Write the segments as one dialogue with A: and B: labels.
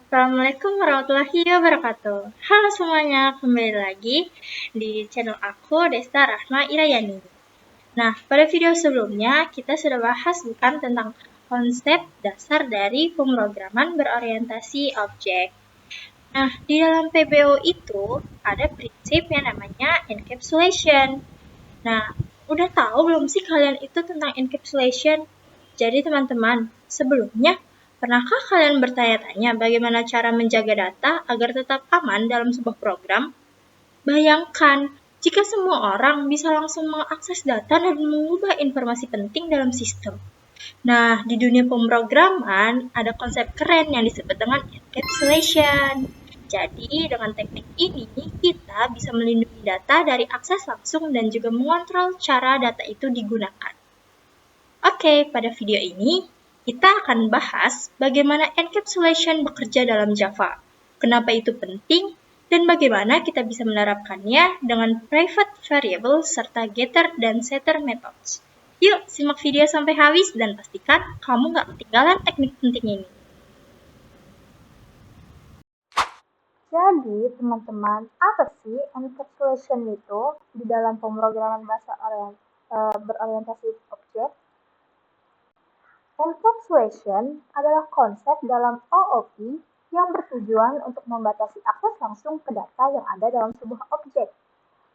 A: Assalamualaikum warahmatullahi wabarakatuh. Halo semuanya, kembali lagi di channel aku, Desta Rahma Irayani. Nah, pada video sebelumnya kita sudah bahas bukan tentang konsep dasar dari pemrograman berorientasi objek. Nah, di dalam PBO itu ada prinsip yang namanya encapsulation. Nah, udah tahu belum sih kalian itu tentang encapsulation? Jadi teman-teman, sebelumnya, pernahkah kalian bertanya-tanya bagaimana cara menjaga data agar tetap aman dalam sebuah program? Bayangkan, jika semua orang bisa langsung mengakses data dan mengubah informasi penting dalam sistem. Nah, di dunia pemrograman ada konsep keren yang disebut dengan encapsulation. Jadi, dengan teknik ini, kita bisa melindungi data dari akses langsung dan juga mengontrol cara data itu digunakan. Oke, pada video ini, kita akan bahas bagaimana encapsulation bekerja dalam Java, kenapa itu penting, dan bagaimana kita bisa menerapkannya dengan private variable serta getter dan setter methods. Yuk, simak video sampai habis dan pastikan kamu nggak ketinggalan teknik penting ini.
B: Jadi, teman-teman, apa sih encapsulation itu di dalam pemrograman bahasa berorientasi objek? Encapsulation adalah konsep dalam OOP yang bertujuan untuk membatasi akses langsung ke data yang ada dalam sebuah objek.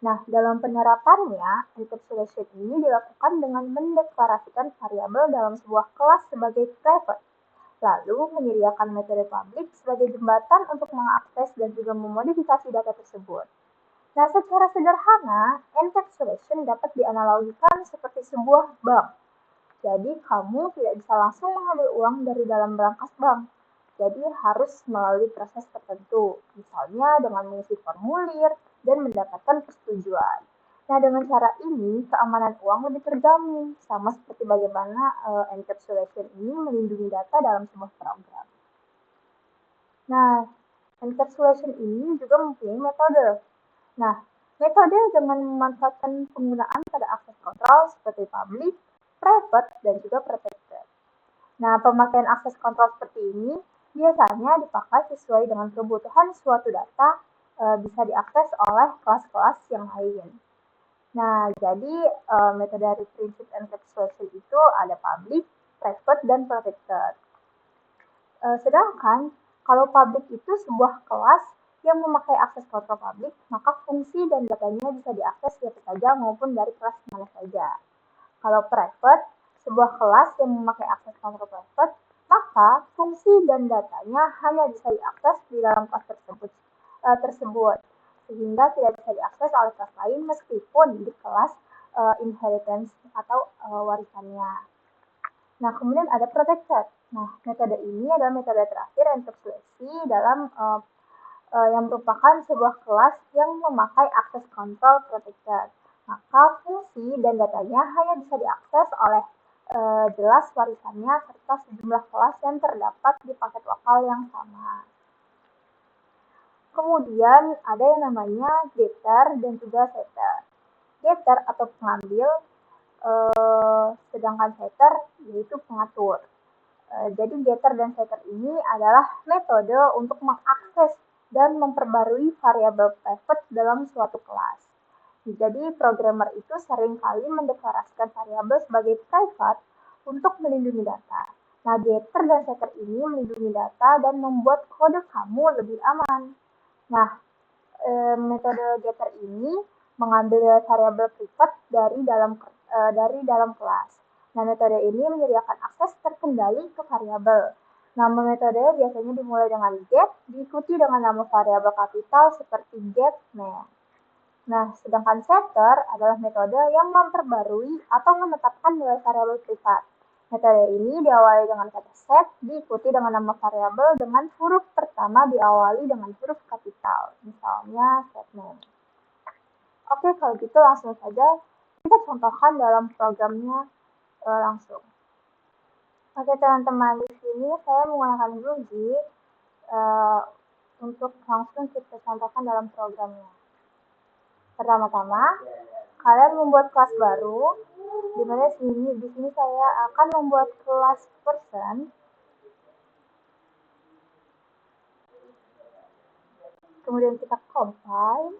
B: Nah, dalam penerapannya, encapsulation ini dilakukan dengan mendeklarasikan variabel dalam sebuah kelas sebagai private, lalu menyediakan metode publik sebagai jembatan untuk mengakses dan juga memodifikasi data tersebut. Nah, secara sederhana, encapsulation dapat dianalogikan seperti sebuah bank. Jadi, kamu tidak bisa langsung mengambil uang dari dalam brankas bank. Jadi, harus melalui proses tertentu, misalnya dengan mengisi formulir dan mendapatkan persetujuan. Nah, dengan cara ini, keamanan uang lebih terjamin, sama seperti bagaimana encapsulation ini melindungi data dalam sebuah program. Nah, encapsulation ini juga mempunyai metode. Nah, metode dengan memanfaatkan penggunaan pada akses kontrol seperti public, private, dan juga protected. Nah, pemakaian akses kontrol seperti ini biasanya dipakai sesuai dengan kebutuhan suatu data bisa diakses oleh kelas-kelas yang lain. Nah, jadi metode dari prinsip encapsulation itu ada public, private, dan protected. Sedangkan kalau public itu sebuah kelas yang memakai akses kontrol publik, maka fungsi dan datanya bisa diakses siapa saja maupun dari kelas mana saja. Kalau private, sebuah kelas yang memakai akses kontrol private, maka fungsi dan datanya hanya bisa diakses di dalam kelas tersebut sehingga tidak bisa diakses oleh kelas lain meskipun di kelas inheritance atau warisannya. Nah, kemudian ada protected. Nah, metode ini adalah metode terakhir encapsulasi dalam yang merupakan sebuah kelas yang memakai akses kontrol protected. Maka fungsi dan datanya hanya bisa diakses oleh jelas warisannya serta sejumlah kelas yang terdapat di paket lokal yang sama. Kemudian ada yang namanya getter dan juga setter. Getter atau pengambil, sedangkan setter yaitu pengatur. Jadi getter dan setter ini adalah metode untuk mengakses dan memperbarui variabel private dalam suatu kelas. Jadi programmer itu seringkali mendeklarasikan variabel sebagai private untuk melindungi data. Nah, getter dan setter ini melindungi data dan membuat kode kamu lebih aman. Nah, metode getter ini mengambil variabel private dari dalam kelas. Nah, metode ini menyediakan akses terkendali ke variabel. Nama metode biasanya dimulai dengan get, diikuti dengan nama variabel kapital seperti get name. Nah, sedangkan setter adalah metode yang memperbarui atau menetapkan nilai variabel privat. Metode ini diawali dengan kata set, diikuti dengan nama variabel dengan huruf pertama diawali dengan huruf kapital, misalnya set name. Oke, kalau gitu langsung saja kita contohkan dalam programnya langsung. Oke teman-teman, di sini saya menggunakan Ruby untuk langsung kita contohkan dalam programnya. Pertama-tama, kalian membuat kelas baru, di mana di sini saya akan membuat kelas person. Kemudian kita compile.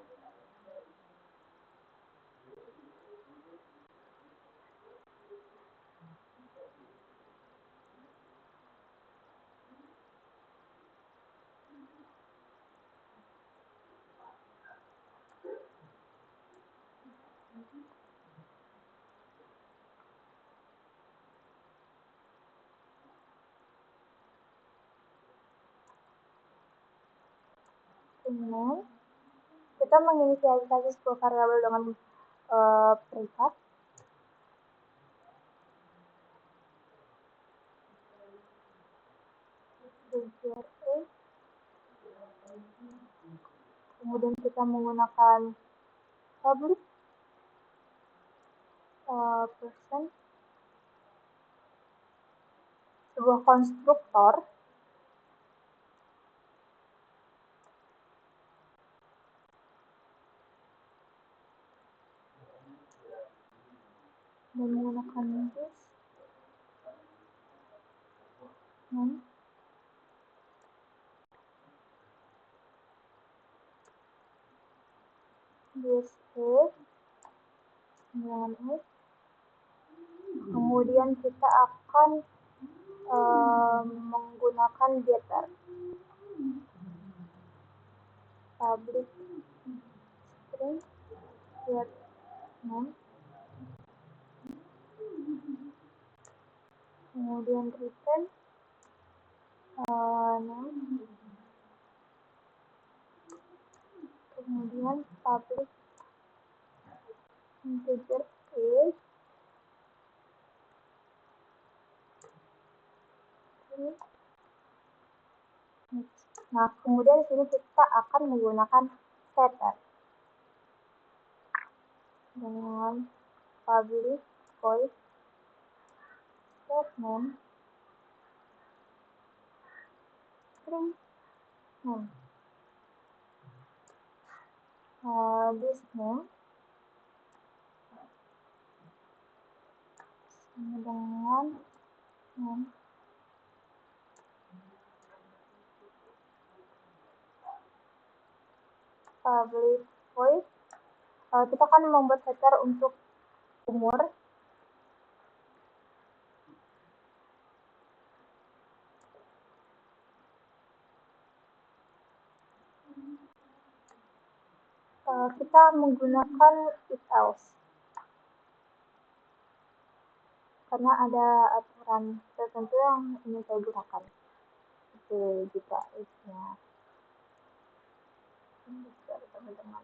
B: Kemudian kita menginisialisasi sebuah variabel dengan perikap. Kemudian kita menggunakan public person, sebuah konstruktor dan menggunakan this is dengan is. Kemudian kita akan menggunakan getter public string get name, kemudian return name, kemudian public integer age, nah kemudian di sini kita akan menggunakan setter dengan public void set name string name, this name dengan name public void. Kita akan membuat setter untuk umur. Kita menggunakan if else karena ada aturan tertentu yang ingin saya gunakan. Oke, jika age-nya teman-teman.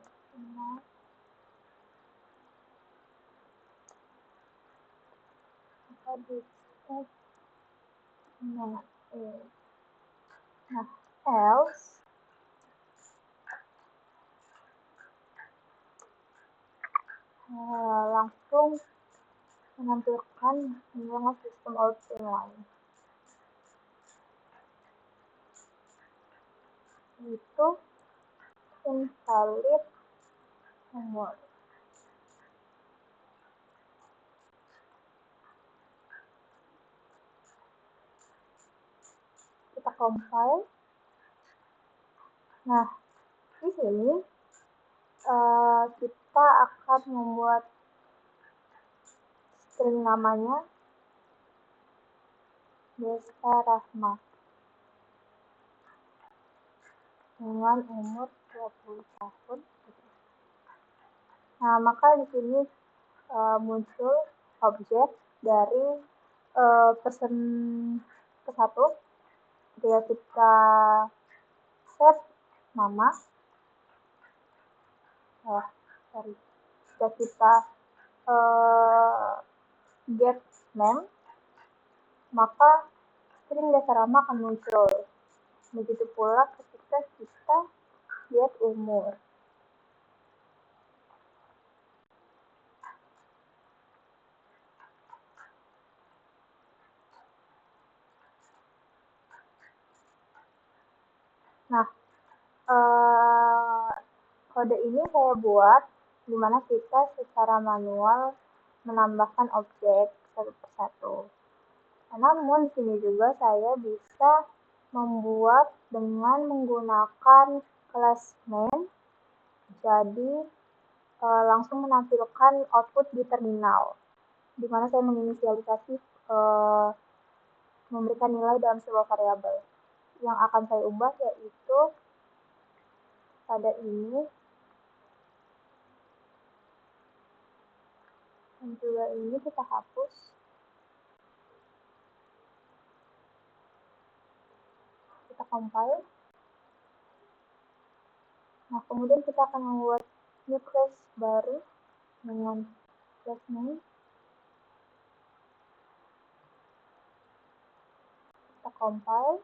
B: Nah, else langsung menampilkan dengan sistem out inline, itu invalid nomor. Kita compile. Nah, di sini kita akan membuat string namanya Desta Rahma dengan umur 20 tahun. Nah, maka di sini muncul objek dari person ke-1. Ketika kita set nama, jika kita get name, maka string Desta Rahma akan muncul. Begitu pula ketika kita get umur. Nah, kode ini saya buat di mana kita secara manual menambahkan objek satu persatu. Namun di sini juga saya bisa membuat dengan menggunakan kelas main, jadi langsung menampilkan output di terminal, di mana saya menginisialisasi memberikan nilai dalam sebuah variabel. Yang akan saya ubah yaitu pada ini, dan juga ini kita hapus. Kita compile. Nah, kemudian kita akan membuat new class baru dengan class name. Kita compile.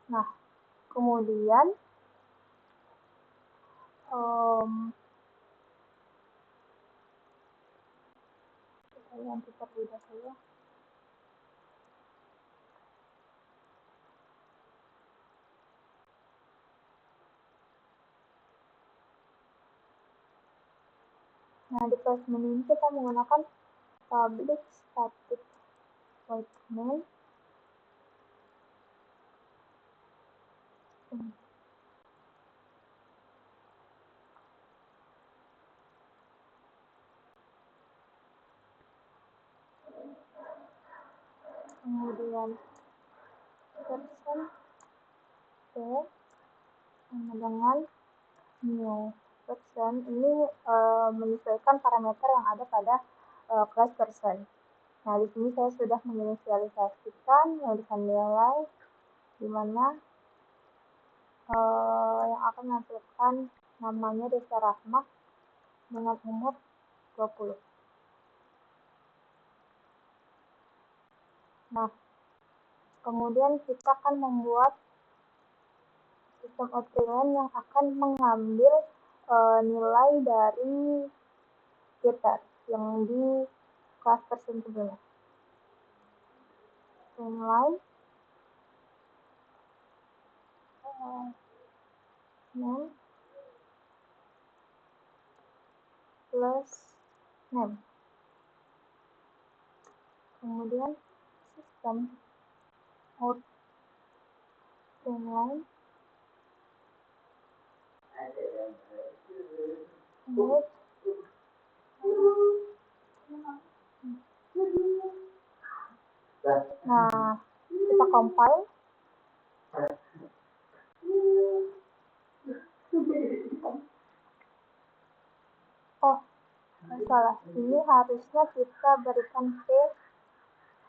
B: Nah, kemudian kita ganti terlebih dahulu. Nah, di class main ini kita menggunakan public static void main. Kemudian person p sama dengan new person ini menyesuaikan parameter yang ada pada class person. Nah, di sini saya sudah menginisialisasikan memberikan nilai di mana yang akan menampilkan namanya Desa Rahma dengan umur 20. Nah, kemudian kita akan membuat sistem output yang akan mengambil nilai dari getter yang di kelas person sebelumnya. Nilai name plus name. Kemudian sistem out line nah, kita compile. Oh, salah. Ini harusnya kita berikan p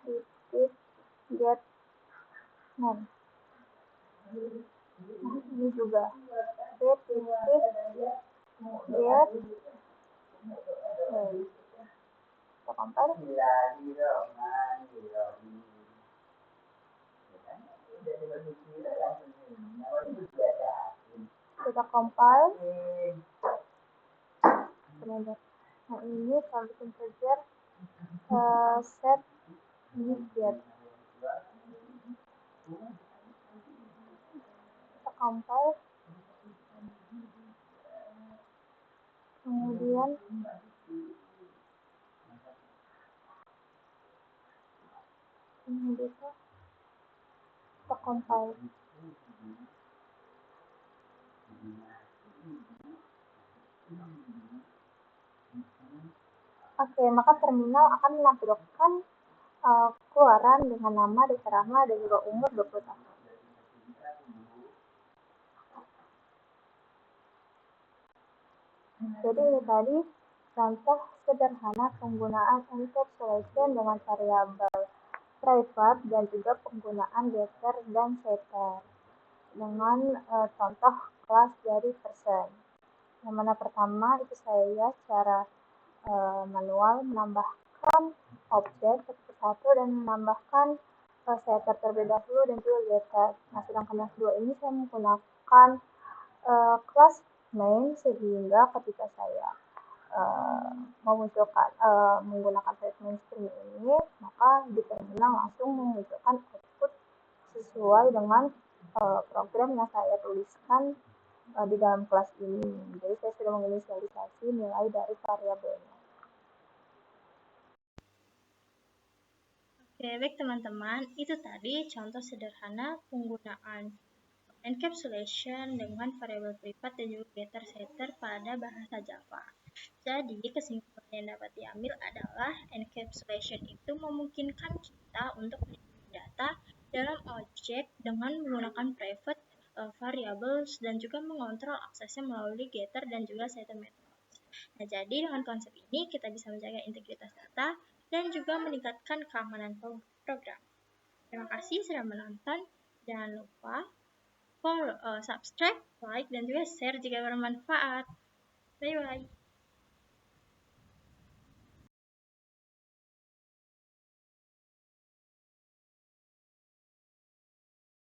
B: titik get name. Nah, ini juga p titik get name. Kita compile. Kita compile. Nah, ini public integer set get. Kita compile. Kemudian ini bisa kita compile. Oke, maka terminal akan menampilkan keluaran dengan nama Desa Rahma dan juga umur 20 tahun. Jadi ini tadi contoh sederhana penggunaan encapsulation dengan variabel private dan juga penggunaan getter dan setter dengan contoh kelas dari person. Yang mana pertama itu saya secara manual menambahkan objek satu persatu dan menambahkan setter terlebih dahulu dan juga getter. Nah, sedangkan yang kedua ini saya menggunakan kelas main sehingga ketika saya memunculkan menggunakan statement string ini, maka di terminal langsung memunculkan output sesuai dengan program yang saya tuliskan di dalam kelas ini. Jadi saya sudah menginisialisasi nilai dari variabelnya.
A: Oke, baik teman-teman, itu tadi contoh sederhana penggunaan encapsulation dengan variabel privat dan juga getter setter pada bahasa Java. Jadi, kesimpulan yang dapat diambil adalah encapsulation itu memungkinkan kita untuk melindungi data dalam objek dengan menggunakan private variables dan juga mengontrol aksesnya melalui getter dan juga setter methods. Nah, jadi dengan konsep ini kita bisa menjaga integritas data dan juga meningkatkan keamanan program. Terima kasih sudah menonton. Jangan lupa follow, subscribe, like, dan juga share jika bermanfaat. Bye-bye.